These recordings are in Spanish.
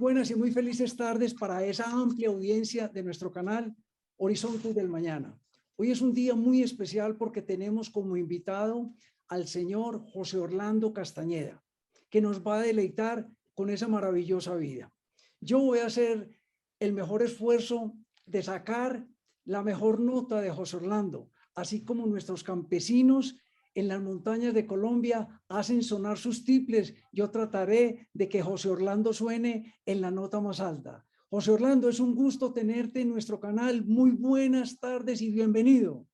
buenas y muy felices tardes para esa amplia audiencia de nuestro canal Horizontes del Mañana. Hoy es un día muy especial porque tenemos como invitado al señor José Orlando Castañeda, que nos va a deleitar con esa maravillosa vida. Yo voy a hacer el mejor esfuerzo de sacar la mejor nota de José Orlando, así como nuestros campesinos en las montañas de Colombia hacen sonar sus tiples. Yo trataré de que José Orlando suene en la nota más alta. José Orlando, es un gusto tenerte en nuestro canal. Muy buenas tardes y bienvenido.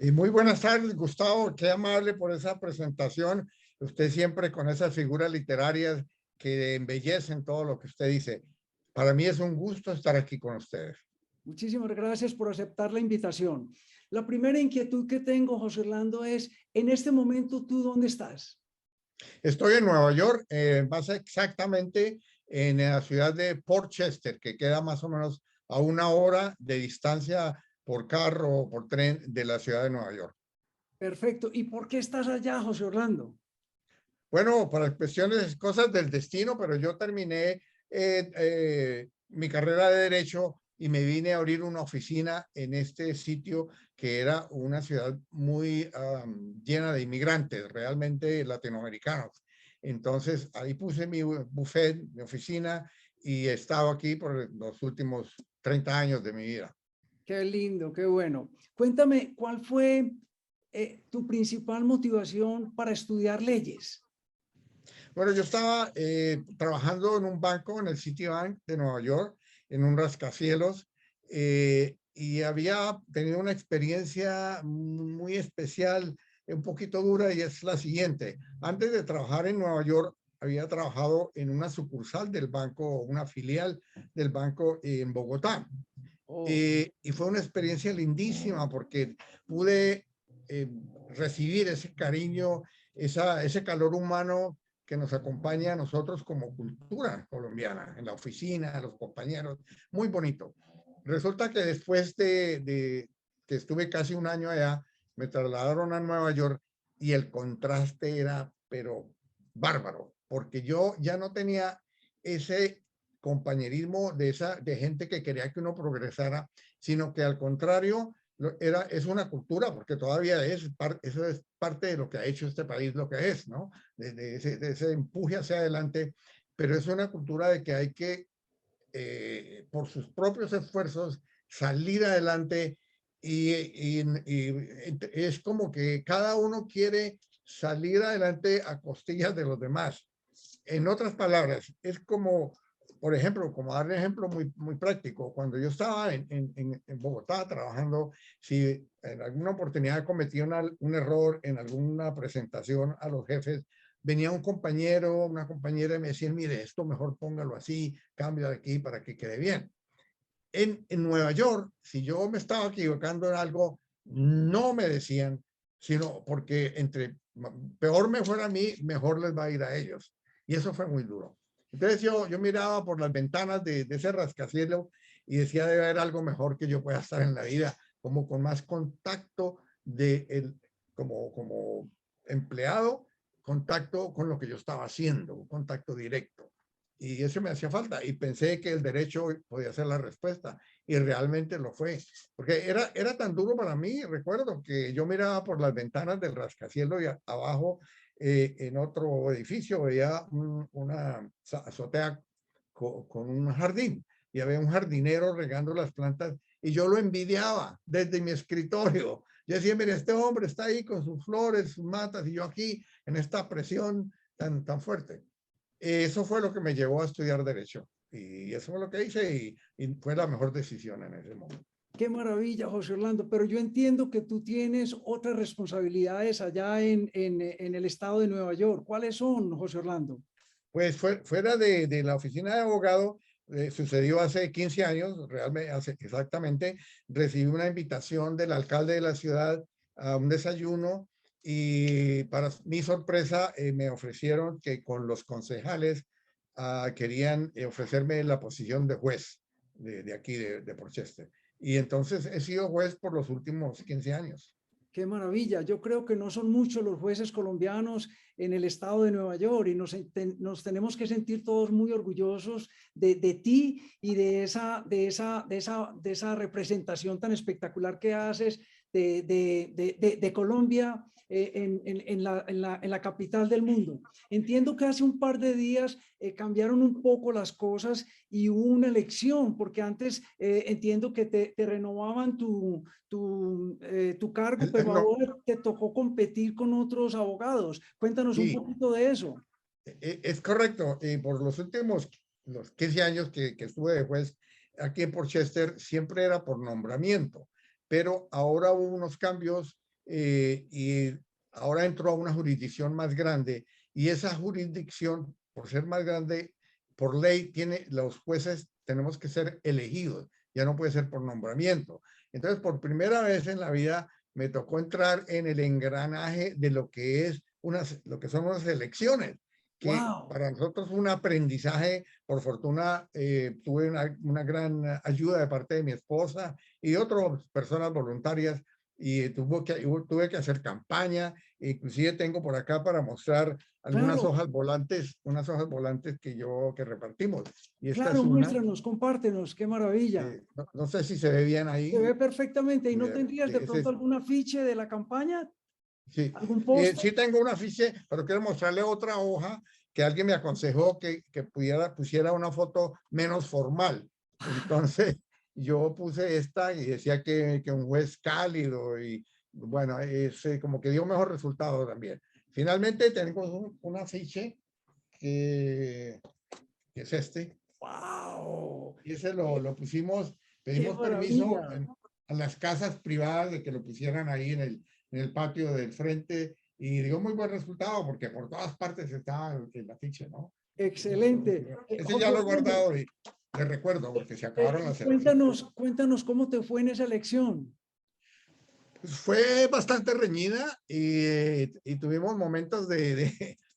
Y muy buenas tardes, Gustavo. Qué amable por esa presentación. Usted siempre con esas figuras literarias que embellecen todo lo que usted dice. Para mí es un gusto estar aquí con ustedes. Muchísimas gracias por aceptar la invitación. La primera inquietud que tengo, José Orlando, es, en este momento, ¿tú dónde estás? Estoy en Nueva York, más exactamente en la ciudad de Port Chester, que queda más o menos a 1 hora de distancia por carro o por tren de la ciudad de Nueva York. Perfecto. ¿Y por qué estás allá, José Orlando? Bueno, para cuestiones, cosas del destino, pero yo terminé mi carrera de Derecho y me vine a abrir una oficina en este sitio que era una ciudad muy llena de inmigrantes, realmente latinoamericanos. Entonces, ahí puse mi buffet, mi oficina, y he estado aquí por los últimos 30 años de mi vida. Qué lindo, qué bueno. Cuéntame, ¿cuál fue tu principal motivación para estudiar leyes? Bueno, yo estaba trabajando en un banco, en el Citibank de Nueva York, en un rascacielos, y había tenido una experiencia muy especial, un poquito dura, y es la siguiente. Antes de trabajar en Nueva York, había trabajado en una sucursal del banco, una filial del banco en Bogotá. Oh, Y fue una experiencia lindísima porque pude eh, recibir ese cariño, ese calor humano que nos acompaña a nosotros como cultura colombiana, en la oficina, los compañeros, muy bonito. Resulta que después de que estuve casi un año allá, me trasladaron a Nueva York y el contraste era, pero bárbaro, porque yo ya no tenía ese compañerismo de gente que quería que uno progresara, sino que al contrario, es una cultura, porque todavía eso es parte de lo que ha hecho este país lo que es, ¿no? De ese empuje hacia adelante, pero es una cultura de que hay que, por sus propios esfuerzos, salir adelante y es como que cada uno quiere salir adelante a costillas de los demás. En otras palabras, es como, por ejemplo, como darle ejemplo muy práctico, cuando yo estaba en Bogotá trabajando, si en alguna oportunidad cometí un error en alguna presentación a los jefes, venía un compañero, una compañera y me decían, mire, esto mejor póngalo así, cambio de aquí para que quede bien. En Nueva York, si yo me estaba equivocando en algo, no me decían, sino porque entre peor me fuera a mí, mejor les va a ir a ellos. Y eso fue muy duro. Entonces yo miraba por las ventanas de ese rascacielos y decía, debe haber algo mejor que yo pueda estar en la vida, como con más contacto como empleado, contacto con lo que yo estaba haciendo, un contacto directo. Y eso me hacía falta y pensé que el derecho podía ser la respuesta y realmente lo fue, porque era tan duro para mí. Recuerdo que yo miraba por las ventanas del rascacielos y abajo en otro edificio veía una azotea con un jardín y había un jardinero regando las plantas y yo lo envidiaba desde mi escritorio. Yo decía, mire, este hombre está ahí con sus flores, sus matas y yo aquí en esta presión tan fuerte. Eso fue lo que me llevó a estudiar Derecho y eso fue lo que hice y fue la mejor decisión en ese momento. qué maravilla, José Orlando, pero yo entiendo que tú tienes otras responsabilidades allá en el estado de Nueva York. ¿Cuáles son, José Orlando? Pues fuera de la oficina de abogado, sucedió hace 15 años, realmente hace exactamente, recibí una invitación del alcalde de la ciudad a un desayuno y para mi sorpresa me ofrecieron que con los concejales querían ofrecerme la posición de juez de aquí, de Porchester. Y entonces he sido juez por los últimos 15 años. Qué maravilla. Yo creo que no son muchos los jueces colombianos en el estado de Nueva York y nos tenemos que sentir todos muy orgullosos de ti y de esa representación tan espectacular que haces de Colombia en la capital del mundo. Entiendo que hace un par de días cambiaron un poco las cosas y hubo una elección, porque antes entiendo que te renovaban tu cargo, pero No, ahora te tocó competir con otros abogados. Cuéntanos un sí, poquito de eso. es correcto. Por los últimos los 15 años que estuve de juez aquí en Portchester, siempre era por nombramiento, pero ahora hubo unos cambios y ahora entró a una jurisdicción más grande y esa jurisdicción, por ser más grande, por ley, tiene los jueces, tenemos que ser elegidos, ya no puede ser por nombramiento. Entonces, por primera vez en la vida, me tocó entrar en el engranaje de lo que es lo que son unas elecciones, que Wow. para nosotros fue un aprendizaje. Por fortuna, tuve una gran ayuda de parte de mi esposa y otras personas voluntarias y tuve que hacer campaña. Inclusive tengo por acá para mostrar algunas Claro, hojas volantes, unas hojas volantes que repartimos. Y esta es claro, una, muéstranos, compártenos, qué maravilla. no sé si se ve bien Se ahí. ve perfectamente. ¿Y no tendrías de Ese pronto es, algún afiche de la campaña? sí, ¿Algún póster? sí tengo una ficha, pero quiero mostrarle otra hoja que alguien me aconsejó que pusiera una foto menos formal. Entonces, yo puse esta y decía que un juez cálido y bueno, como que dio mejor resultado también. Finalmente tenemos un afiche que, que es este. ¡Wow! Y ese ¡Qué, lo pusimos, qué pedimos permiso maravilla! a las casas privadas de que lo pusieran ahí en el patio del frente y dio muy buen resultado porque por todas partes estaba el afiche, ¿no? Excelente. Ese ya José lo he Orlando, guardado y le recuerdo porque se acabaron las elecciones. cuéntanos cómo te fue en esa elección. Pues fue bastante reñida y tuvimos momentos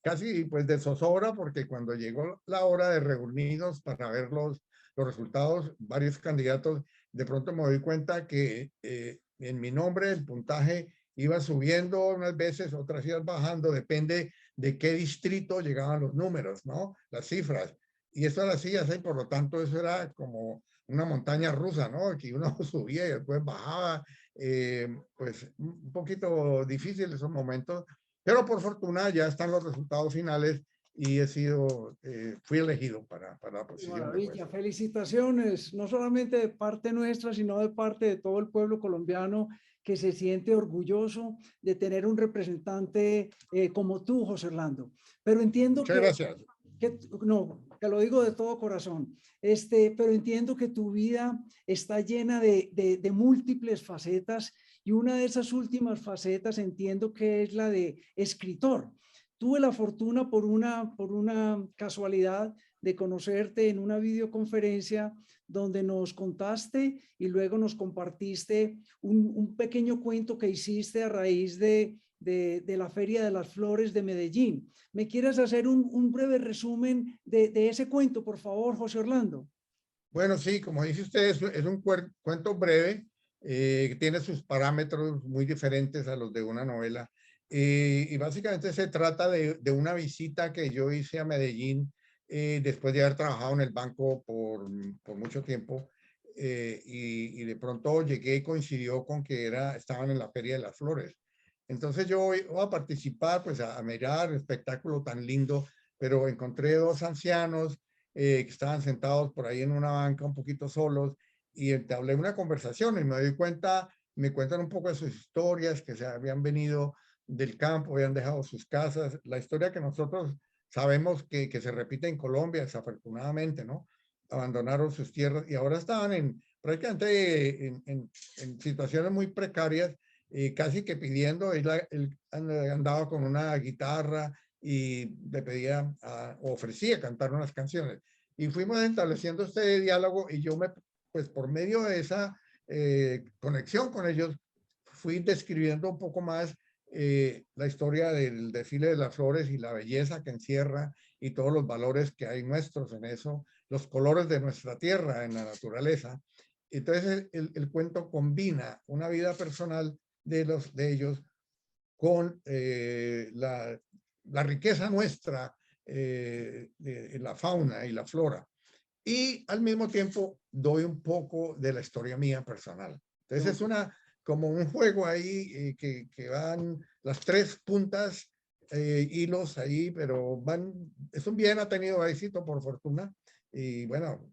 casi pues de zozobra porque cuando llegó la hora de reunirnos para ver los resultados, varios candidatos, de pronto me doy cuenta que en mi nombre el puntaje iba subiendo unas veces, otras iban bajando, depende de qué distrito llegaban los números, ¿no? Las cifras. Y eso era así, así, por lo tanto eso era como una montaña rusa, ¿no? Aquí uno subía y después bajaba, pues un poquito difícil esos momentos, pero por fortuna ya están los resultados finales y fui elegido para la Qué posición de juez. maravilla, felicitaciones, no solamente de parte nuestra, sino de parte de todo el pueblo colombiano que se siente orgulloso de tener un representante como tú, José Orlando. Pero entiendo Muchas gracias. no, te lo digo de todo corazón, pero entiendo que tu vida está llena de múltiples facetas y una de esas últimas facetas entiendo que es la de escritor. Tuve la fortuna por una casualidad de conocerte en una videoconferencia donde nos contaste y luego nos compartiste un pequeño cuento que hiciste a raíz de la Feria de las Flores de Medellín. ¿Me quieres hacer un breve resumen de ese cuento, por favor, José Orlando? Bueno, sí, como dice usted, es un cuento breve que tiene sus parámetros muy diferentes a los de una novela. Y básicamente se trata de una visita que yo hice a Medellín después de haber trabajado en el banco por mucho tiempo. Y de pronto llegué y coincidió con que estaban en la Feria de las Flores. Entonces yo iba a participar, pues a mirar el espectáculo tan lindo, pero encontré dos ancianos que estaban sentados por ahí en una banca un poquito solos y entablé una conversación y me doy cuenta, me cuentan un poco de sus historias, que se habían venido del campo, habían dejado sus casas, la historia que nosotros sabemos que se repite en Colombia, desafortunadamente, ¿no? Abandonaron sus tierras y ahora estaban prácticamente en situaciones muy precarias, casi que pidiendo, él andaba con una guitarra y le pedía o ofrecía cantar unas canciones. Y fuimos estableciendo este diálogo y pues por medio de esa conexión con ellos, fui describiendo un poco más la historia del desfile de las flores y la belleza que encierra y todos los valores que hay nuestros en eso, los colores de nuestra tierra en la naturaleza. Entonces el cuento combina una vida personal de ellos con la riqueza nuestra, la fauna y la flora. Y al mismo tiempo doy un poco de la historia mía personal. Entonces es como un juego ahí que van las tres puntas, hilos ahí, pero eso bien ha tenido éxito por fortuna. Y bueno,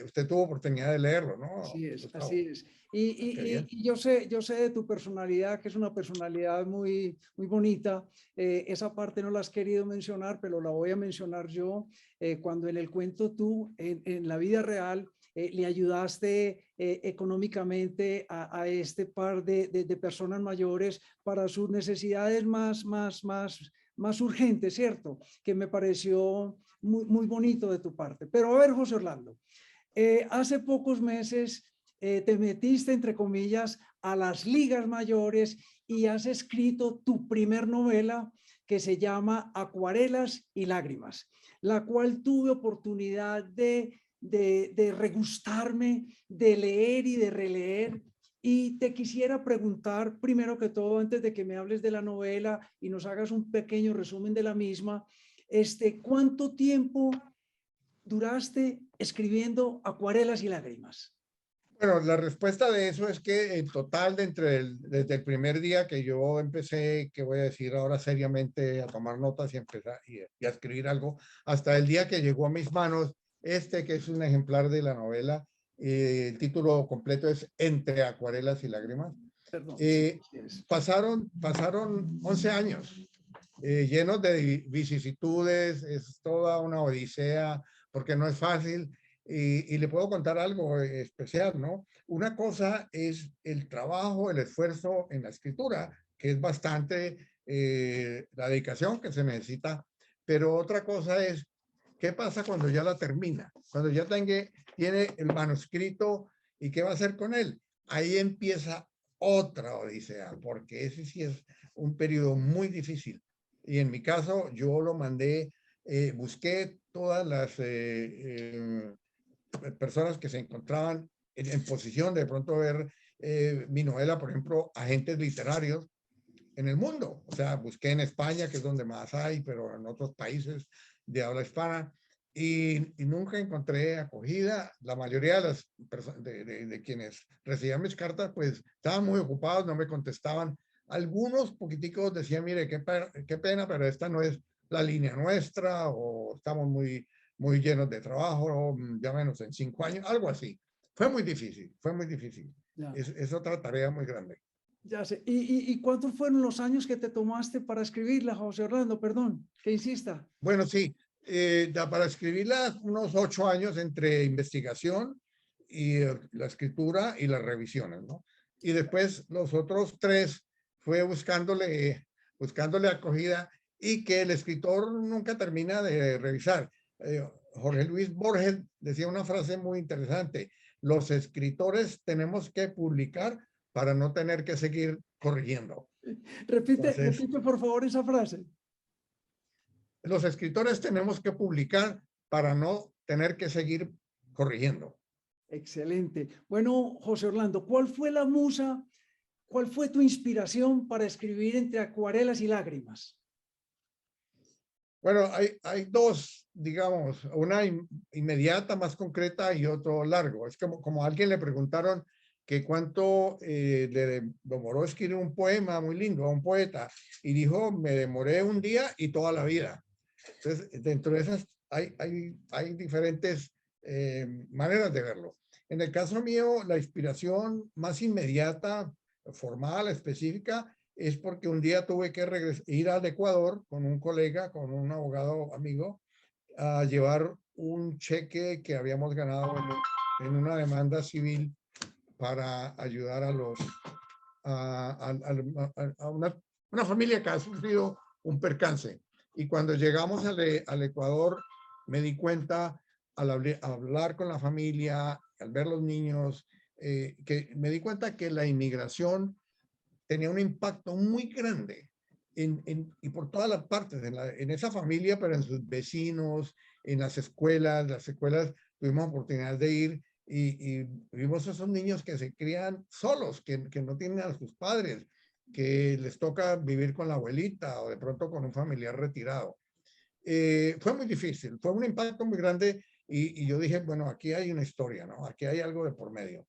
usted tuvo oportunidad de leerlo, ¿no, Así es, Gustavo? así es. Y yo sé de tu personalidad, que es una personalidad muy, muy bonita. Esa parte no la has querido mencionar, pero la voy a mencionar yo. Cuando en el cuento tú, en la vida real, le ayudaste económicamente a este par de personas mayores para sus necesidades más urgentes, ¿cierto? Que me pareció muy, muy bonito de tu parte. Pero a ver, José Orlando. Hace pocos meses te metiste, entre comillas, a las ligas mayores y has escrito tu primer novela que se llama Acuarelas y Lágrimas, la cual tuve oportunidad de regustarme, de leer y de releer. Y te quisiera preguntar, primero que todo, antes de que me hables de la novela y nos hagas un pequeño resumen de la misma, ¿cuánto tiempo duraste escribiendo Acuarelas y Lágrimas? Bueno, la respuesta de eso es que en total, desde el primer día que yo empecé, que voy a decir ahora seriamente, a tomar notas y empezar y a escribir algo, hasta el día que llegó a mis manos, que es un ejemplar de la novela, el título completo es Entre Acuarelas y Lágrimas. Perdón, sí, Pasaron 11 años llenos de vicisitudes, es toda una odisea, porque no es fácil. Y le puedo contar algo especial, ¿no? Una cosa es el trabajo, el esfuerzo en la escritura, que es bastante la dedicación que se necesita, pero otra cosa es qué pasa cuando ya la termina, cuando ya tiene el manuscrito y qué va a hacer con él. Ahí empieza otra odisea, porque ese sí es un periodo muy difícil. Y en mi caso, yo lo mandé, busqué todas las personas que se encontraban en posición de pronto ver mi novela, por ejemplo, agentes literarios en el mundo. O sea, busqué en España, que es donde más hay, pero en otros países de habla hispana, y nunca encontré acogida. La mayoría de las personas, de quienes recibían mis cartas, pues estaban muy ocupados, no me contestaban. Algunos poquiticos decían, mire, qué pena, pero esta no es la línea nuestra, o estamos muy llenos de trabajo, llámenos en 5 años, algo así. Fue muy difícil, fue muy difícil. Ya, Es otra tarea muy grande. ya sé. ¿Y cuántos fueron los años que te tomaste para escribirla, José Orlando? Perdón, que insista. Bueno, sí, para escribirla unos 8 años entre investigación y la escritura y las revisiones, ¿no? Y después los otros 3 fue buscándole acogida y que el escritor nunca termina de revisar. Jorge Luis Borges decía una frase muy interesante: los escritores tenemos que publicar para no tener que seguir corrigiendo. Entonces, Repite por favor esa frase. los escritores tenemos que publicar para no tener que seguir corrigiendo. Excelente. Bueno, José Orlando, ¿cuál fue la musa? ¿Cuál fue tu inspiración para escribir Entre Acuarelas y Lágrimas? Bueno, hay dos, digamos, una inmediata, más concreta, y otro largo. Es como a alguien le preguntaron que cuánto le demoró escribir un poema muy lindo a un poeta, y dijo, me demoré un día y toda la vida. Entonces, dentro de esas hay diferentes maneras de verlo. En el caso mío, la inspiración más inmediata, formal, específica, es porque un día tuve que ir al Ecuador con un colega, con un abogado amigo, a llevar un cheque que habíamos ganado en una demanda civil para ayudar a una familia que ha sufrido un percance. Y cuando llegamos al Ecuador, me di cuenta al hablar con la familia, al ver los niños, que me di cuenta que la inmigración tenía un impacto muy grande y por todas las partes, en esa familia, pero en sus vecinos, en las escuelas tuvimos oportunidad de ir y vimos esos niños que se crían solos, que no tienen a sus padres, que les toca vivir con la abuelita o de pronto con un familiar retirado. Fue muy difícil, fue un impacto muy grande y yo dije, bueno, aquí hay una historia, ¿no? Aquí hay algo de por medio.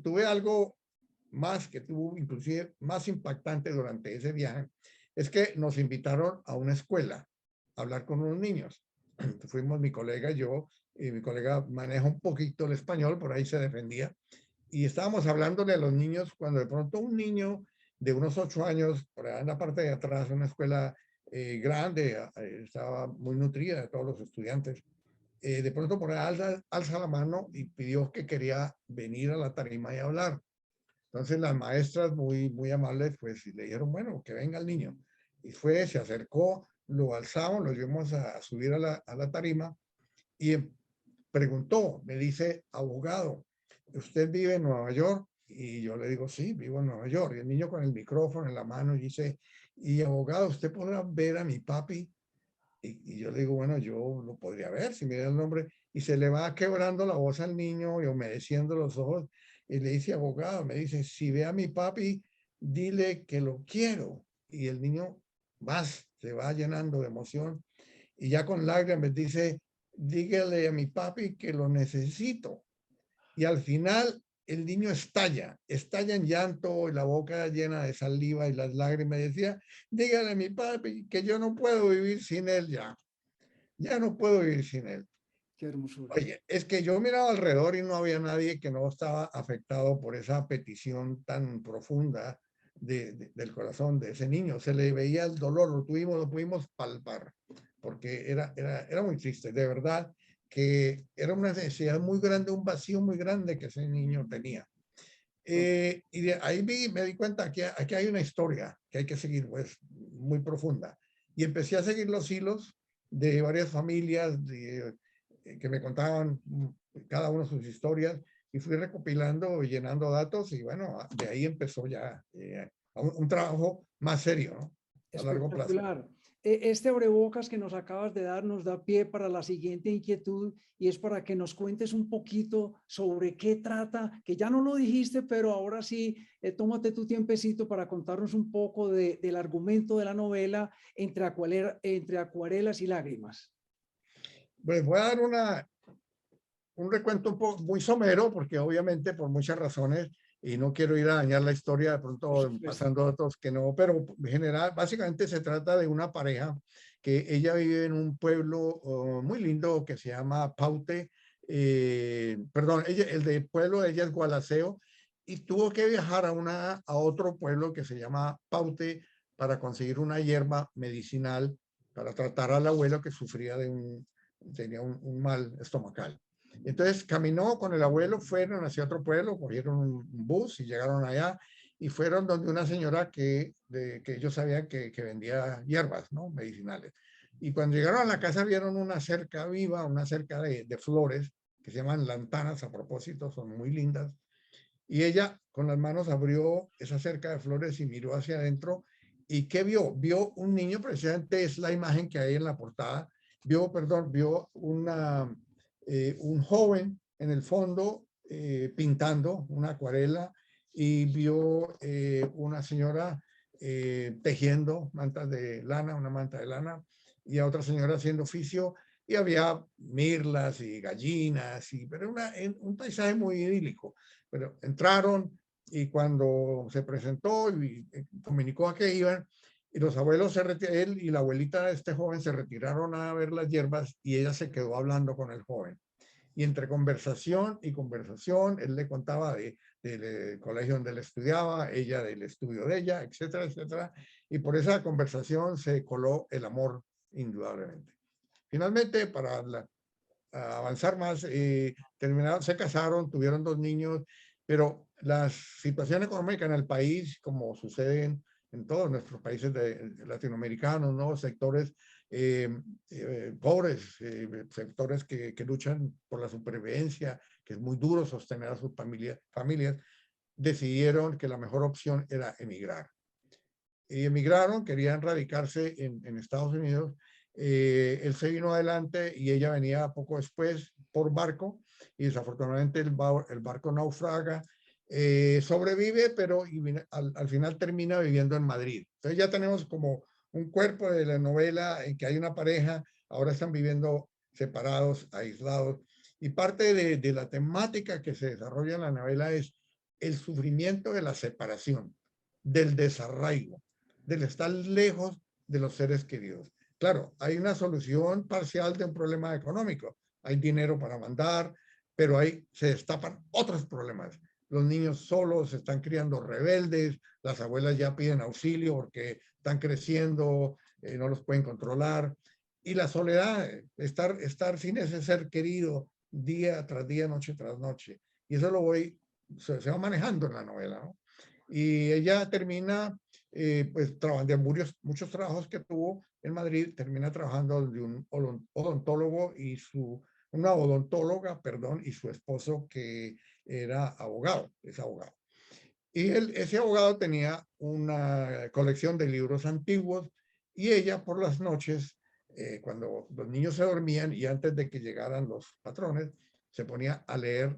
Tuve algo más que tuvo inclusive más impactante durante ese viaje, es que nos invitaron a una escuela a hablar con unos niños. Fuimos mi colega y yo, y mi colega maneja un poquito el español, por ahí se defendía, y estábamos hablándole a los niños cuando de pronto un niño de unos 8 años, por allá en la parte de atrás, una escuela grande, estaba muy nutrida de todos los estudiantes, de pronto por ahí alza la mano y pidió que quería venir a la tarima y hablar. Entonces las maestras muy amables pues le dijeron, bueno, que venga el niño. Y fue, se acercó, lo alzamos, lo llevamos a subir a la tarima y preguntó, me dice, abogado, ¿usted vive en Nueva York? Y yo le digo, sí, vivo en Nueva York. Y el niño con el micrófono en la mano dice, y abogado, ¿usted podrá ver a mi papi? Y yo le digo, bueno, yo lo podría ver si me da el nombre. Y se le va quebrando la voz al niño y humedeciendo los ojos. Y le dice, abogado, me dice, si ve a mi papi, dile que lo quiero. Y el niño más se va llenando de emoción. Y ya con lágrimas dice, dígale a mi papi que lo necesito. Y al final el niño estalla en llanto, y la boca llena de saliva y las lágrimas. Y decía, dígale a mi papi que yo no puedo vivir sin él ya. Ya no puedo vivir sin él. Qué hermosura. Oye, es que yo miraba alrededor y no había nadie que no estaba afectado por esa petición tan profunda del corazón de ese niño. Se le veía el dolor, lo pudimos palpar, porque era muy triste, de verdad, que era una necesidad muy grande, un vacío muy grande que ese niño tenía. Y de ahí me di cuenta que aquí hay una historia que hay que seguir, pues, muy profunda. Y empecé a seguir los hilos de varias familias que me contaban cada uno sus historias y fui recopilando y llenando datos y bueno, de ahí empezó ya un trabajo más serio, ¿no? A largo plazo. Espectacular. Este abrebocas que nos acabas de dar nos da pie para la siguiente inquietud y es para que nos cuentes un poquito sobre qué trata, que ya no lo dijiste, pero ahora sí, tómate tu tiempecito para contarnos un poco del argumento de la novela entre acuarelas y lágrimas. Pues voy a dar un recuento un poco muy somero, porque obviamente por muchas razones, y no quiero ir a dañar la historia de pronto pasando datos que no, pero en general, básicamente se trata de una pareja que ella vive en un pueblo muy lindo que se llama Paute, perdón, el de pueblo de ella es Gualaceo, y tuvo que viajar a otro pueblo que se llama Paute para conseguir una hierba medicinal para tratar al abuelo que sufría tenía un mal estomacal. Entonces caminó con el abuelo, fueron hacia otro pueblo, cogieron un bus y llegaron allá y fueron donde una señora que ellos sabían que vendía hierbas, ¿no? Medicinales. Y cuando llegaron a la casa vieron una cerca viva, una cerca de flores que se llaman lantanas a propósito, son muy lindas. Y ella con las manos abrió esa cerca de flores y miró hacia adentro. ¿Y qué vio? Vio un niño, precisamente es la imagen que hay en la portada. Vio un joven en el fondo pintando una acuarela y vio una señora tejiendo mantas de lana, una manta de lana, y a otra señora haciendo oficio, y había mirlas y gallinas, pero un paisaje muy idílico. Pero entraron y cuando se presentó y comunicó a qué iban, y los abuelos él y la abuelita de este joven se retiraron a ver las hierbas y ella se quedó hablando con el joven. Y entre conversación y conversación, él le contaba del colegio donde él estudiaba, ella del estudio de ella, etcétera, etcétera. Y por esa conversación se coló el amor, indudablemente. Finalmente, para avanzar más, terminaron, se casaron, tuvieron 2 niños, pero la situación económica en el país, como sucede en todos nuestros países latinoamericanos, ¿no? Sectores pobres, sectores que luchan por la supervivencia, que es muy duro sostener a sus familias, decidieron que la mejor opción era emigrar. Y emigraron, querían radicarse en Estados Unidos. Él se vino adelante y ella venía poco después por barco y desafortunadamente el barco naufraga. Sobrevive, pero al final termina viviendo en Madrid. Entonces ya tenemos como un cuerpo de la novela en que hay una pareja, ahora están viviendo separados, aislados, y parte de la temática que se desarrolla en la novela es el sufrimiento de la separación, del desarraigo, del estar lejos de los seres queridos. Claro, hay una solución parcial de un problema económico, hay dinero para mandar, pero ahí se destapan otros problemas. Los niños solos se están criando rebeldes, las abuelas ya piden auxilio porque están creciendo, no los pueden controlar. Y la soledad, estar sin ese ser querido día tras día, noche tras noche. Y eso se va manejando en la novela, ¿no? Y ella termina, pues, trabajando de muchos trabajos que tuvo en Madrid, termina trabajando de un odontólogo una odontóloga, perdón, y su esposo que era abogado, es abogado. Y ese abogado tenía una colección de libros antiguos y ella por las noches, cuando los niños se dormían y antes de que llegaran los patrones, se ponía a leer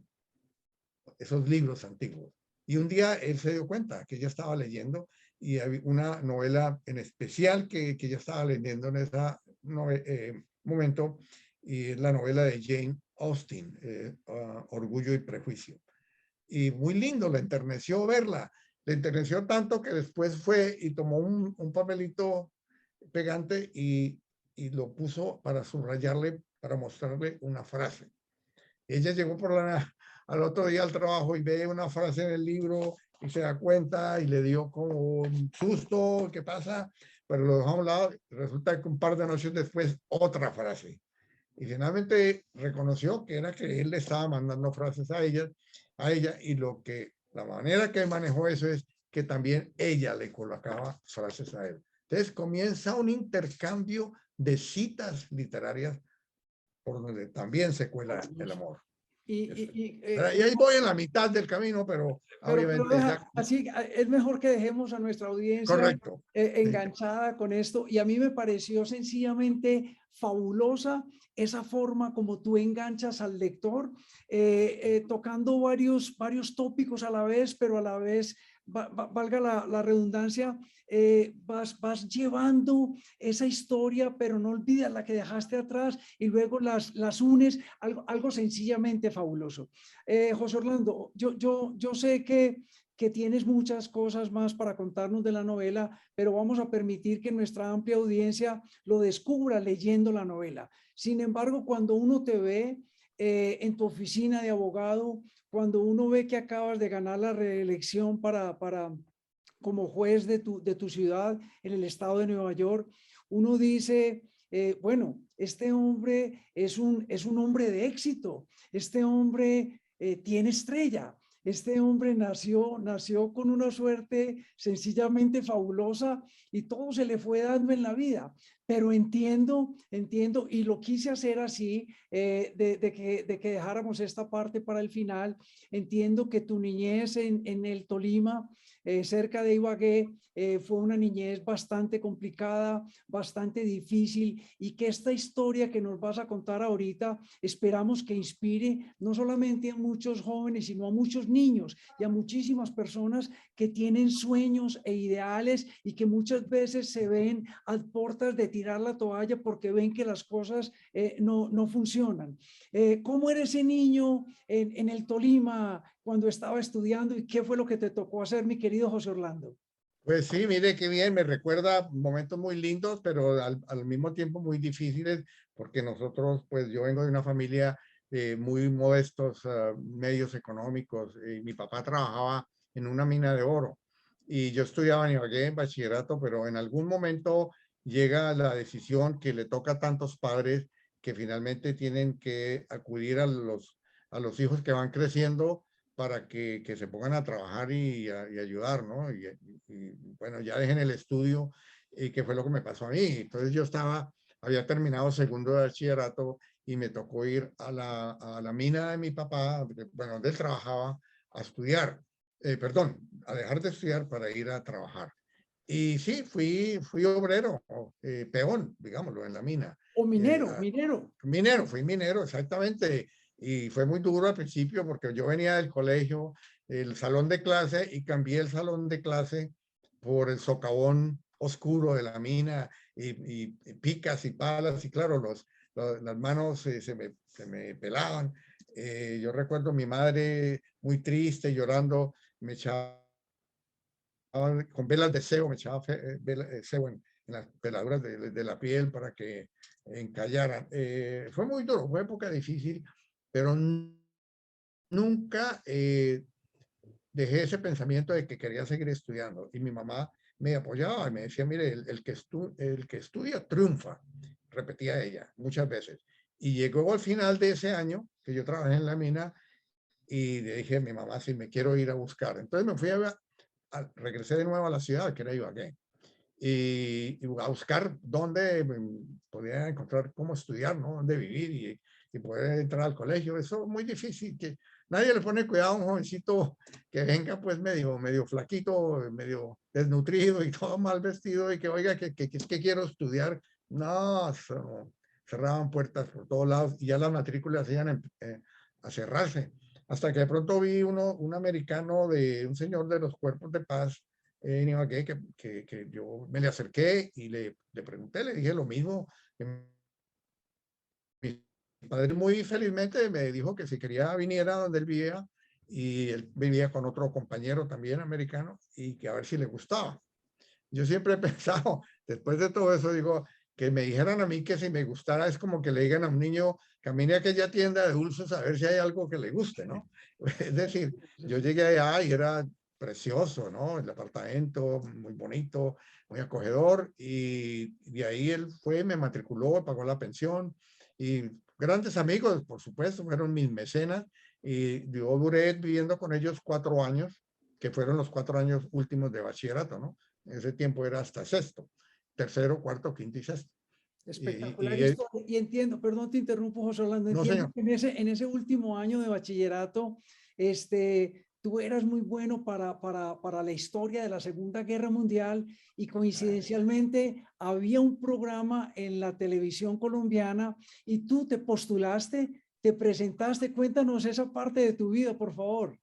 esos libros antiguos. Y un día él se dio cuenta que ella estaba leyendo y había una novela en especial que ella estaba leyendo en ese momento, y es la novela de Jane Austen, Orgullo y Prejuicio. Y muy lindo, le enterneció verla. Le enterneció tanto que después fue y tomó un papelito pegante y lo puso para subrayarle, para mostrarle una frase. Ella llegó al otro día al trabajo y ve una frase en el libro y se da cuenta y le dio como un susto, ¿qué pasa? Pero lo dejó a un lado. Resulta que un par de noches después, otra frase. Y finalmente reconoció que era que él le estaba mandando frases a ella, y la manera que manejó eso es que también ella le colocaba frases a él. Entonces comienza un intercambio de citas literarias por donde también se cuela el amor. Y ahí voy en la mitad del camino, pero obviamente ya. Así es mejor que dejemos a nuestra audiencia Correcto. enganchada con esto. Y a mí me pareció sencillamente fabulosa esa forma como tú enganchas al lector, tocando varios tópicos a la vez, pero a la vez, valga la redundancia, vas llevando esa historia, pero no olvidas la que dejaste atrás y luego las unes, algo sencillamente fabuloso. José Orlando, yo sé que tienes muchas cosas más para contarnos de la novela, pero vamos a permitir que nuestra amplia audiencia lo descubra leyendo la novela. Sin embargo, cuando uno te ve en tu oficina de abogado, cuando uno ve que acabas de ganar la reelección como juez de tu ciudad en el estado de Nueva York, uno dice, bueno, este hombre es un hombre de éxito, este hombre tiene estrella. Este hombre nació con una suerte sencillamente fabulosa y todo se le fue dando en la vida. Pero entiendo, y lo quise hacer así, de que dejáramos esta parte para el final. Entiendo que tu niñez en el Tolima, cerca de Ibagué, fue una niñez bastante complicada, bastante difícil, y que esta historia que nos vas a contar ahorita esperamos que inspire no solamente a muchos jóvenes, sino a muchos niños y a muchísimas personas que tienen sueños e ideales y que muchas veces se ven a puertas de tirar la toalla porque ven que las cosas no funcionan. ¿Cómo era ese niño en el Tolima cuando estaba estudiando y qué fue lo que te tocó hacer, mi querido José Orlando? Pues sí, mire qué bien, me recuerda momentos muy lindos, pero al mismo tiempo muy difíciles, porque nosotros, pues yo vengo de una familia de muy modestos medios económicos, y mi papá trabajaba en una mina de oro y yo estudiaba en Ibagué en bachillerato, pero en algún momento llega la decisión que le toca a tantos padres que finalmente tienen que acudir a los hijos que van creciendo para que se pongan a trabajar y ayudar, ¿no? Y bueno, ya dejen el estudio, y que fue lo que me pasó a mí. Entonces yo había terminado segundo de bachillerato y me tocó ir a la mina de mi papá, bueno, donde él trabajaba, a estudiar, perdón, a dejar de estudiar para ir a trabajar. Y sí, fui obrero, peón, digámoslo, en la mina. O minero, minero. Fui minero, exactamente. Y fue muy duro al principio porque yo venía del colegio, el salón de clase, y cambié el salón de clase por el socavón oscuro de la mina y picas y palas. Y claro, las manos se me pelaban. Yo recuerdo a mi madre muy triste, llorando, me echaba con velas de sebo, me echaba sebo en las peladuras de la piel para que encallaran. Fue muy duro, fue época difícil, pero nunca dejé ese pensamiento de que quería seguir estudiando. Y mi mamá me apoyaba y me decía, mire, el que estudia triunfa, repetía ella muchas veces. Y llegó al final de ese año que yo trabajé en la mina y le dije a mi mamá si me quiero ir a buscar. Entonces me fui regresé de nuevo a la ciudad, que era Ibagué, y a buscar dónde podía encontrar cómo estudiar, ¿no? Dónde vivir y poder entrar al colegio. Eso es muy difícil, que nadie le pone cuidado a un jovencito que venga pues medio flaquito, medio desnutrido y todo mal vestido y que oiga que quiero estudiar. No, cerraban puertas por todos lados y ya las matrículas hacían a cerrarse. Hasta que de pronto vi un americano de un señor de los cuerpos de paz en Ibagué, que yo me le acerqué y le pregunté, le dije lo mismo. Mi padre muy felizmente me dijo que si quería viniera donde él vivía, y él vivía con otro compañero también americano, y que a ver si le gustaba. Yo siempre he pensado, después de todo eso, digo, que me dijeran a mí que si me gustara es como que le digan a un niño, camine a aquella tienda de dulces a ver si hay algo que le guste, ¿no? Es decir, yo llegué allá y era precioso, ¿no? El apartamento muy bonito, muy acogedor, y de ahí él fue, me matriculó, pagó la pensión, y grandes amigos, por supuesto, fueron mis mecenas, y yo duré viviendo con ellos 4 años, que fueron los 4 años últimos de bachillerato, ¿no? En ese tiempo era hasta sexto, tercero, cuarto, quinto y sexto. Espectacular historia. Y entiendo, perdón, te interrumpo, José Orlando, No, entiendo señor. que en ese último año de bachillerato, tú eras muy bueno para la historia de la Segunda Guerra Mundial y coincidencialmente había un programa en la televisión colombiana y tú te postulaste, te presentaste. Cuéntanos esa parte de tu vida, por favor.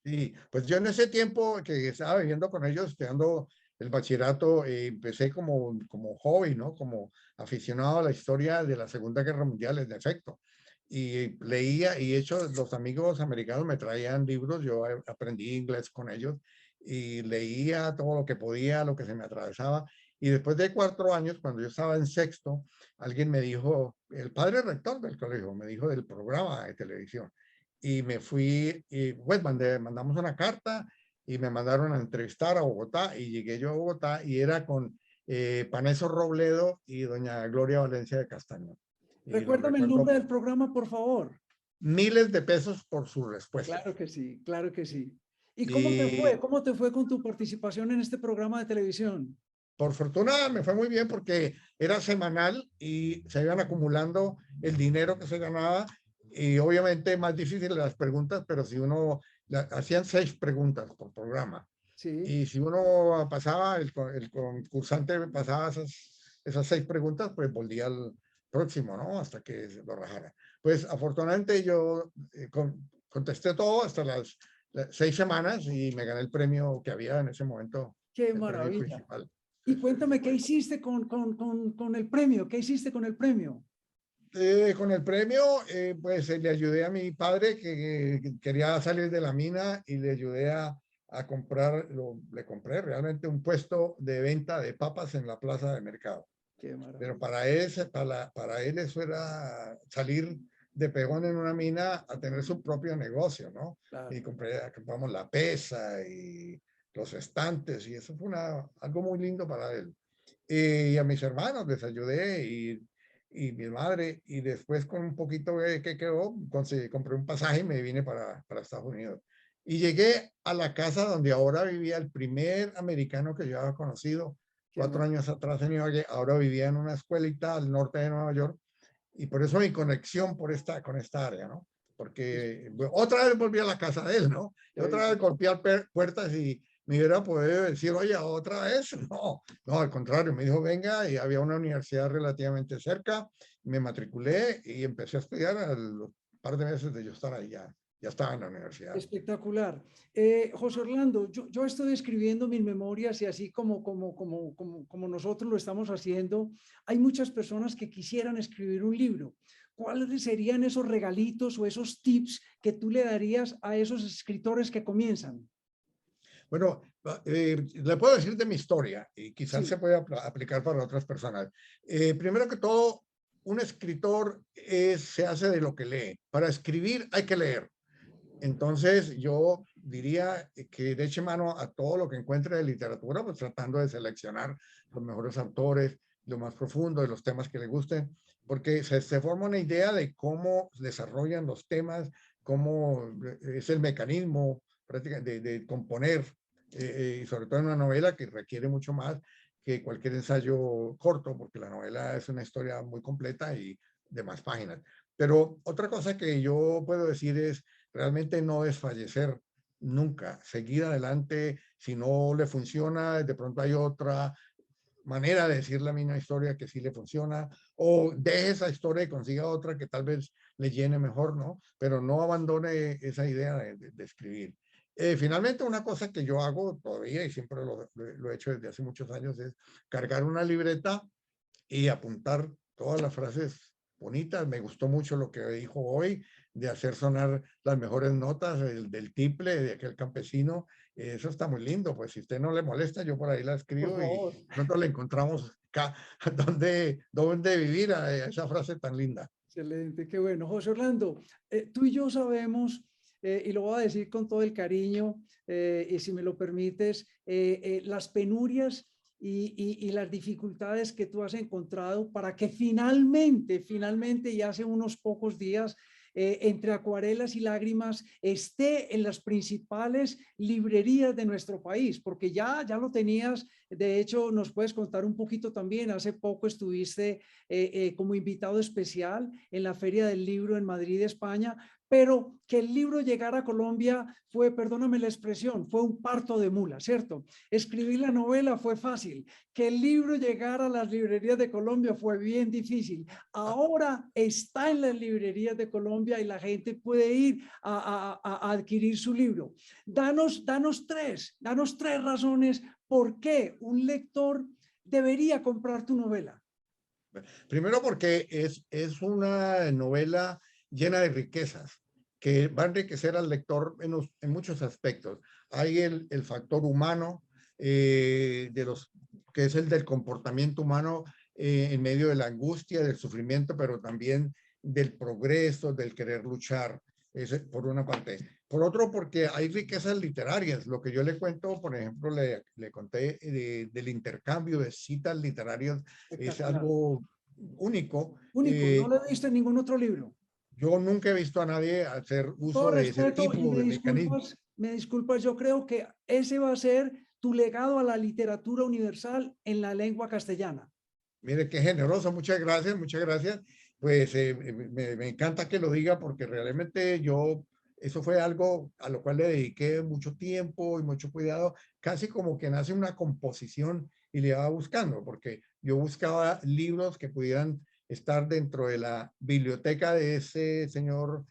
Sí, pues yo en ese tiempo que estaba viviendo con ellos, estudiando el bachillerato, empecé como hobby, ¿no? Como aficionado a la historia de la Segunda Guerra Mundial, en efecto. Y leía, y de hecho los amigos americanos me traían libros, yo aprendí inglés con ellos y leía todo lo que podía, lo que se me atravesaba. Y después de 4 años, cuando yo estaba en sexto, alguien me dijo, el padre rector del colegio, me dijo del programa de televisión, y me fui, y pues mandamos una carta y me mandaron a entrevistar a Bogotá, y llegué yo a Bogotá y era con Paneso Robledo y doña Gloria Valencia de Castañón. Y lo Recuérdame el recuerdo, nombre del programa, por favor. miles de pesos por sus respuestas. Claro que sí, claro que sí. ¿Y cómo te fue? Y ¿Cómo te fue con tu participación en este programa de televisión? por fortuna me fue muy bien porque era semanal y se iban acumulando el dinero que se ganaba, y obviamente más difíciles las preguntas, pero si uno, hacían 6 preguntas por programa. Sí. Y si uno pasaba, el concursante pasaba esas 6 preguntas, pues volvía al próximo, ¿no? Hasta que lo rajara. Pues afortunadamente yo contesté todo hasta las 6 semanas y me gané el premio que había en ese momento, Qué el premio maravilla. principal. Y cuéntame, ¿qué hiciste con el premio? ¿Qué hiciste con el premio? Con el premio, pues le ayudé a mi padre que quería salir de la mina, y le ayudé a comprar, le compré realmente un puesto de venta de papas en la plaza de mercado. Qué Pero maravilla. para él eso era salir de pegón en una mina a tener su propio negocio, ¿no? Y Claro. compramos la pesa y los estantes, y eso fue algo muy lindo para él. Y a mis hermanos les ayudé, y mi madre, y después con un poquito que quedó, compré un pasaje y me vine para Estados Unidos. Y llegué a la casa donde ahora vivía el primer americano que yo había conocido Qué 4 años atrás en Ibagué. Ahora vivía en una escuelita al norte de Nueva York, y por eso mi conexión con esta área, ¿no? Porque otra vez volví a la casa de él, ¿no? Y otra vez golpear puertas, y me hubiera podido decir, oye, otra vez. No, no, al contrario, me dijo, venga, y había una universidad relativamente cerca, me matriculé y empecé a estudiar par de meses de yo estar ahí, ya estaba en la universidad. Espectacular. José Orlando, yo estoy escribiendo mis memorias y así como nosotros lo estamos haciendo, hay muchas personas que quisieran escribir un libro. ¿Cuáles serían esos regalitos o esos tips que tú le darías a esos escritores que comienzan? Bueno, le puedo decir de mi historia y quizás Sí, se puede aplicar para otras personas. Primero que todo, un escritor se hace de lo que lee. Para escribir hay que leer. Entonces, yo diría que le eche mano a todo lo que encuentre de literatura, pues tratando de seleccionar los mejores autores, lo más profundo de los temas que le gusten, porque se forma una idea de cómo desarrollan los temas, cómo es el mecanismo prácticamente de componer, y sobre todo en una novela que requiere mucho más que cualquier ensayo corto, porque la novela es una historia muy completa y de más páginas. Pero otra cosa que yo puedo decir es realmente no desfallecer nunca, seguir adelante. Si no le funciona, de pronto hay otra manera de decir la misma historia que sí le funciona, o deje esa historia y consiga otra que tal vez le llene mejor, ¿no? Pero no abandone esa idea de escribir. Finalmente, una cosa que yo hago todavía y siempre lo he hecho desde hace muchos años es cargar una libreta y apuntar todas las frases bonitas. Me gustó mucho lo que dijo hoy de hacer sonar las mejores notas del tiple de aquel campesino. Eso está muy lindo, pues si usted no le molesta, yo por ahí la por escribo y favor. pronto le encontramos acá dónde vivir a esa frase tan linda. Excelente, qué bueno. José Orlando, tú y yo sabemos, y lo voy a decir con todo el cariño, y si me lo permites, las penurias y las dificultades que tú has encontrado para que finalmente, y hace unos pocos días, entre acuarelas y lágrimas, esté en las principales librerías de nuestro país, porque ya lo tenías. De hecho, nos puedes contar un poquito también. Hace poco estuviste como invitado especial en la Feria del Libro en Madrid, España, pero que el libro llegara a Colombia fue, perdóname la expresión, fue un parto de mula, ¿cierto? Escribir la novela fue fácil, que el libro llegara a las librerías de Colombia fue bien difícil. Ahora está en las librerías de Colombia y la gente puede ir a adquirir su libro. Danos tres razones por qué un lector debería comprar tu novela. Primero porque es una novela llena de riquezas que va a enriquecer al lector en muchos aspectos. Hay el factor humano, que es el del comportamiento humano en medio de la angustia, del sufrimiento, pero también del progreso, del querer luchar, por una parte. Por otro, porque hay riquezas literarias. Lo que yo le cuento, por ejemplo, le conté del intercambio de citas literarias, es Espectacular. algo único. Único, no lo he visto en ningún otro libro. Yo nunca he visto a nadie hacer Con todo uso de ese respeto, y tipo de mecanismo. me disculpas, yo creo que ese va a ser tu legado a la literatura universal en la lengua castellana. Mire, qué generoso, muchas gracias, muchas gracias. Pues me encanta que lo diga porque realmente eso fue algo a lo cual le dediqué mucho tiempo y mucho cuidado, casi como que nace una composición y le iba buscando, porque yo buscaba libros que pudieran estar dentro de la biblioteca de ese señor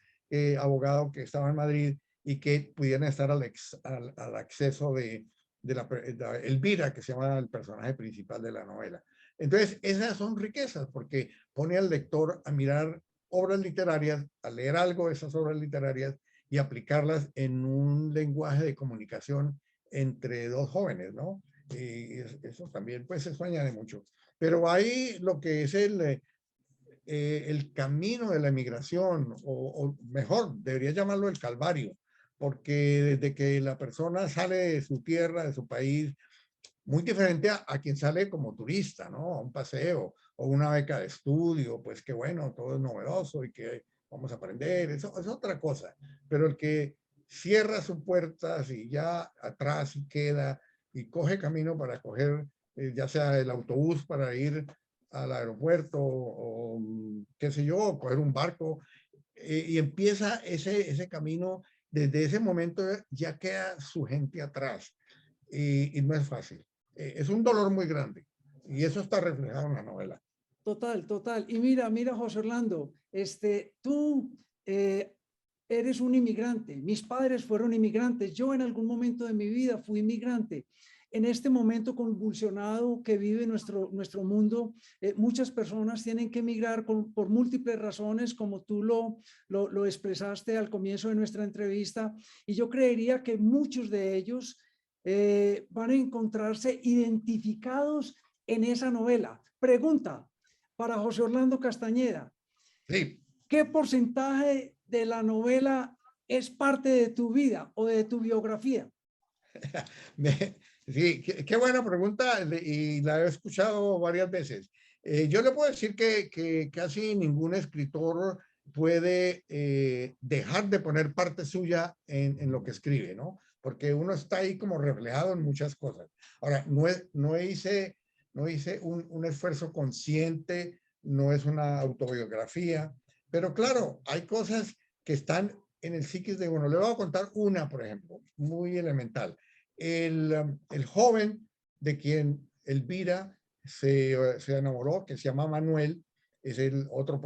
abogado que estaba en Madrid y que pudieran estar al acceso de Elvira, que se llama el personaje principal de la novela. Entonces, esas son riquezas porque pone al lector a mirar obras literarias, a leer algo de esas obras literarias y aplicarlas en un lenguaje de comunicación entre dos jóvenes, ¿no? Y eso también, pues, eso añade mucho. Pero hay lo que es el camino de la emigración, o mejor, debería llamarlo el calvario, porque desde que la persona sale de su tierra, de su país, muy diferente a quien sale como turista, ¿no? A un paseo o una beca de estudio, pues qué bueno, todo es novedoso y que vamos a aprender, eso es otra cosa. Pero el que cierra sus puertas y ya atrás y queda y coge camino para coger, ya sea el autobús para ir al aeropuerto o qué sé yo, coger un barco, y empieza ese camino, desde ese momento ya queda su gente atrás y no es fácil. Es un dolor muy grande y eso está reflejado en la novela. Total. Y mira, José Orlando, tú eh, eres un inmigrante. Mis padres fueron inmigrantes. Yo en algún momento de mi vida fui inmigrante. En este momento convulsionado que vive nuestro mundo, muchas personas tienen que emigrar por múltiples razones, como tú lo expresaste al comienzo de nuestra entrevista, y yo creería que muchos de ellos van a encontrarse identificados en esa novela. Pregunta para José Orlando Castañeda. Sí. ¿Qué porcentaje de la novela es parte de tu vida o de tu biografía? Sí, qué buena pregunta y la he escuchado varias veces. Yo le puedo decir que casi ningún escritor puede dejar de poner parte suya en lo que escribe, ¿no? Porque uno está ahí como reflejado en muchas cosas. Ahora, no hice un esfuerzo consciente, no es una autobiografía, pero claro, hay cosas que están en el psiquis de uno. Le voy a contar una, por ejemplo, muy elemental. El joven de quien Elvira se enamoró, que se llama Manuel, es el otro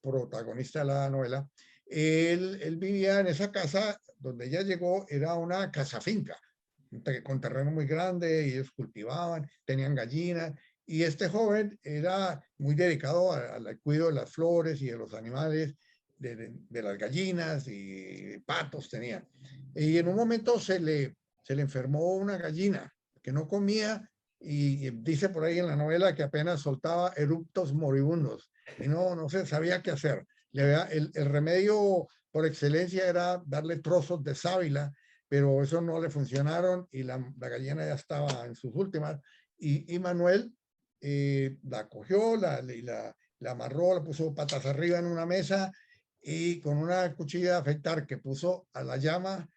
protagonista de la novela. Él vivía en esa casa donde ella llegó, era una casa finca, con terreno muy grande, y ellos cultivaban, tenían gallinas, y este joven era muy dedicado al cuidado de las flores y de los animales, de las gallinas y patos tenían. Y en un momento se le enfermó una gallina que no comía y dice por ahí en la novela que apenas soltaba eructos moribundos y no se sabía qué hacer. El remedio por excelencia era darle trozos de sábila, pero eso no le funcionaron y la gallina ya estaba en sus últimas. Y Manuel la cogió, la amarró, la puso patas arriba en una mesa y con una cuchilla de afeitar que puso a la llama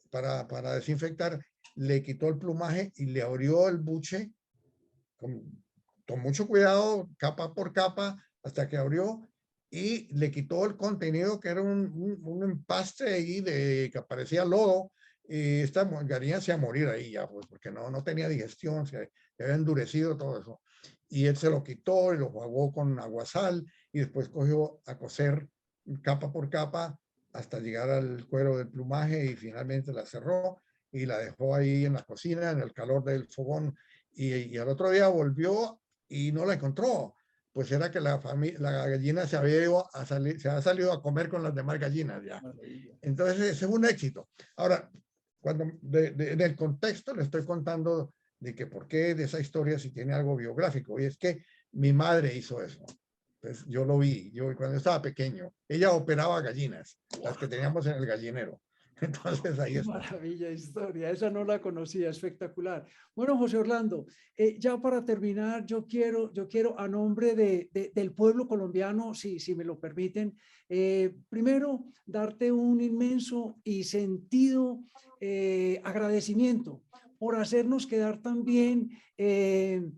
para desinfectar, le quitó el plumaje y le abrió el buche con mucho cuidado, capa por capa, hasta que abrió y le quitó el contenido que era un empaste ahí que parecía lodo. Y esta gallina se iba a morir ahí ya, pues, porque no tenía digestión, se había endurecido todo eso. Y él se lo quitó y lo jugó con aguasal y después cogió a coser capa por capa hasta llegar al cuero del plumaje y finalmente la cerró y la dejó ahí en la cocina, en el calor del fogón. Y al otro día volvió y no la encontró. Pues era que la gallina se había ido a salir, se había salido a comer con las demás gallinas ya. Entonces, ese es un éxito. Ahora, cuando en el contexto le estoy contando de que por qué de esa historia si tiene algo biográfico. Y es que mi madre hizo eso. Pues yo lo vi, yo cuando estaba pequeño. Ella operaba gallinas, las que teníamos en el gallinero. Entonces ahí Qué está. maravilla historia, esa no la conocía, espectacular. Bueno, José Orlando, ya para terminar, yo quiero a nombre del pueblo colombiano, si me lo permiten, primero darte un inmenso y sentido agradecimiento por hacernos quedar también en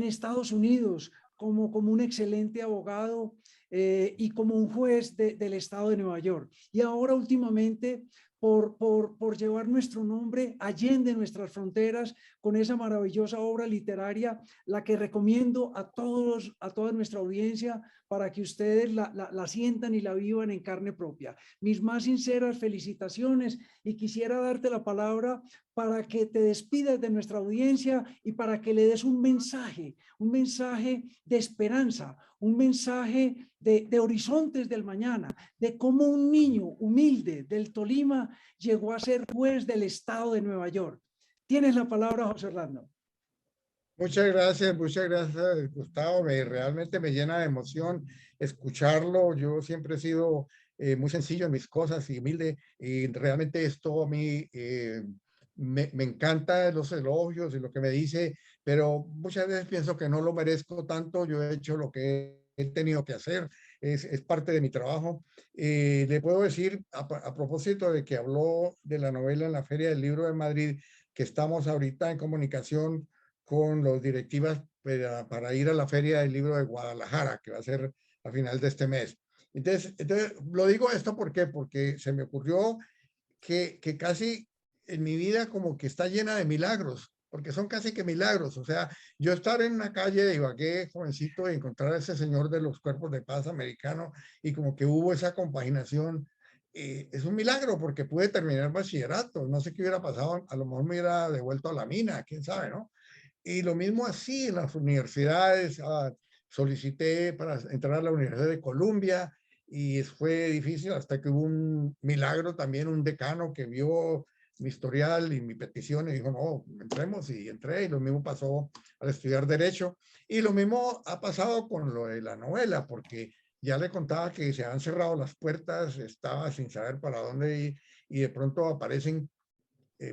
Estados Unidos como un excelente abogado y como un juez del estado de Nueva York. Y ahora últimamente por llevar nuestro nombre allende nuestras fronteras con esa maravillosa obra literaria, la que recomiendo a toda nuestra audiencia para que ustedes la sientan y la vivan en carne propia. Mis más sinceras felicitaciones y quisiera darte la palabra para que te despidas de nuestra audiencia y para que le des un mensaje de esperanza, un mensaje de horizontes del mañana, de cómo un niño humilde del Tolima llegó a ser juez del estado de Nueva York. Tienes la palabra, José Orlando. Muchas gracias, Gustavo. Realmente me llena de emoción escucharlo. Yo siempre he sido muy sencillo en mis cosas y humilde, y realmente esto a mí me encanta los elogios y lo que me dice, pero muchas veces pienso que no lo merezco tanto. Yo he hecho lo que he tenido que hacer, es parte de mi trabajo. Le puedo decir, a propósito de que habló de la novela en la Feria del Libro de Madrid, que estamos ahorita en comunicación con los directivas para ir a la Feria del Libro de Guadalajara, que va a ser a final de este mes. Entonces lo digo esto ¿por qué? Porque se me ocurrió que casi en mi vida como que está llena de milagros. porque son casi que milagros. O sea, yo estar en una calle de Ibagué, jovencito, y encontrar a ese señor de los cuerpos de paz americano y como que hubo esa compaginación, es un milagro porque pude terminar bachillerato. No sé qué hubiera pasado, a lo mejor me hubiera devuelto a la mina, quién sabe, ¿no? Y lo mismo así en las universidades. Solicité para entrar a la Universidad de Columbia y fue difícil hasta que hubo un milagro también, un decano que vio mi historial y mi petición y dijo, no, entremos, y entré. Y lo mismo pasó al estudiar Derecho. Y lo mismo ha pasado con lo de la novela, porque ya le contaba que se han cerrado las puertas, estaba sin saber para dónde ir, y de pronto aparecen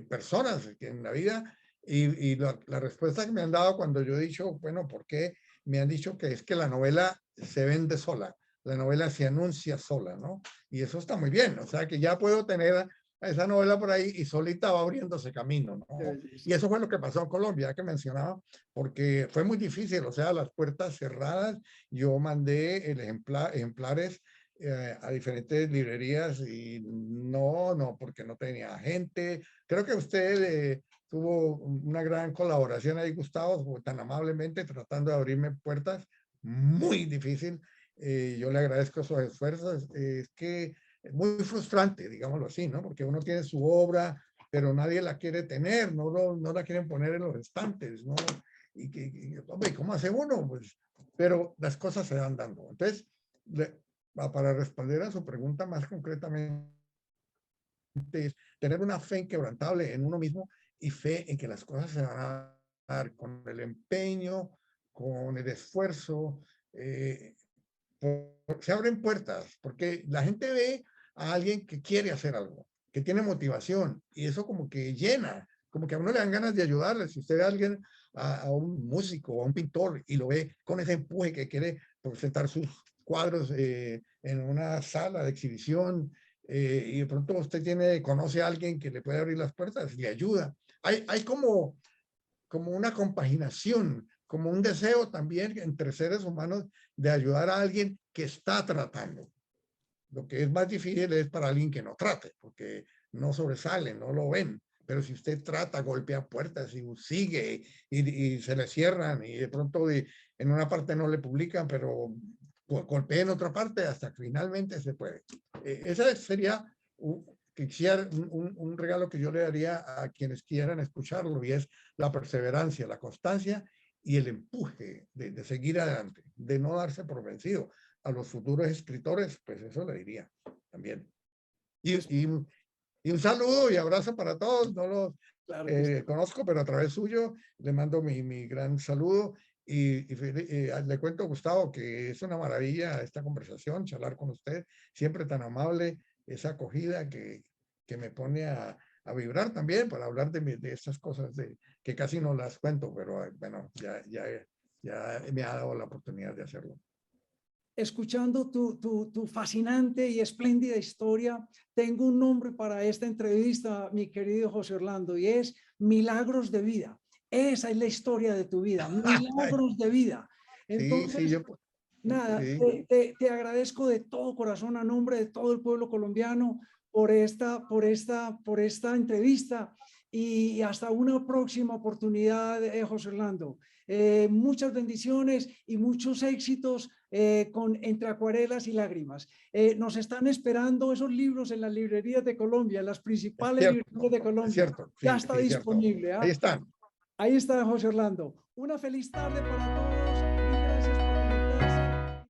personas que en la vida, y la respuesta que me han dado cuando yo he dicho, bueno, ¿por qué? Me han dicho que es que la novela se vende sola, la novela se anuncia sola, ¿no? Y eso está muy bien, o sea que ya puedo tener a esa novela por ahí y solita va abriéndose camino, ¿no? Y eso fue lo que pasó en Colombia, que mencionaba, porque fue muy difícil, o sea, las puertas cerradas. Yo mandé ejemplares a diferentes librerías y no, porque no tenía gente. Creo que usted tuvo una gran colaboración ahí, Gustavo, tan amablemente tratando de abrirme puertas. Muy difícil. Yo le agradezco esos esfuerzos. Es que es muy frustrante, digámoslo así, ¿no? Porque uno tiene su obra, pero nadie la quiere tener, no la quieren poner en los estantes, ¿no? Hombre, ¿cómo hace uno? Pues, pero las cosas se van dando. Entonces, para responder a su pregunta más concretamente, es tener una fe inquebrantable en uno mismo y fe en que las cosas se van a dar con el empeño, con el esfuerzo. Se abren puertas porque la gente ve a alguien que quiere hacer algo, que tiene motivación, y eso como que llena, como que a uno le dan ganas de ayudarle. Si usted ve a alguien, a un músico o a un pintor, y lo ve con ese empuje que quiere presentar sus cuadros en una sala de exhibición, y de pronto usted conoce a alguien que le puede abrir las puertas, le ayuda. Hay como una compaginación, como un deseo también entre seres humanos de ayudar a alguien que está tratando. Lo que es más difícil es para alguien que no trate, porque no sobresale, no lo ven. Pero si usted trata, golpea puertas y sigue, y se le cierran, y de pronto en una parte no le publican, pero golpea en otra parte hasta que finalmente se puede. Esa sería un regalo que yo le daría a quienes quieran escucharlo, y es la perseverancia, la constancia y el empuje de seguir adelante, de no darse por vencido. A los futuros escritores, pues eso le diría también. Y un saludo y abrazo para todos. No los Claro que sí. conozco, pero a través suyo le mando mi gran saludo. Y le cuento, Gustavo, que es una maravilla esta conversación, charlar con usted, siempre tan amable, esa acogida que me pone a vibrar también para hablar de estas cosas que casi no las cuento, pero bueno, ya me ha dado la oportunidad de hacerlo. Escuchando tu fascinante y espléndida historia, tengo un nombre para esta entrevista, mi querido José Orlando, y es Milagros de Vida. Esa es la historia de tu vida, milagros de vida. Entonces, Sí, nada, sí. te agradezco de todo corazón a nombre de todo el pueblo colombiano por esta entrevista, y hasta una próxima oportunidad, José Orlando. Muchas bendiciones y muchos éxitos entre acuarelas y lágrimas. Nos están esperando esos libros en las librerías de Colombia, en las principales librerías de Colombia. Cierto, Ya sí, está sí, cierto. disponible. Ahí están. Ahí está, José Orlando. Una feliz tarde para todos.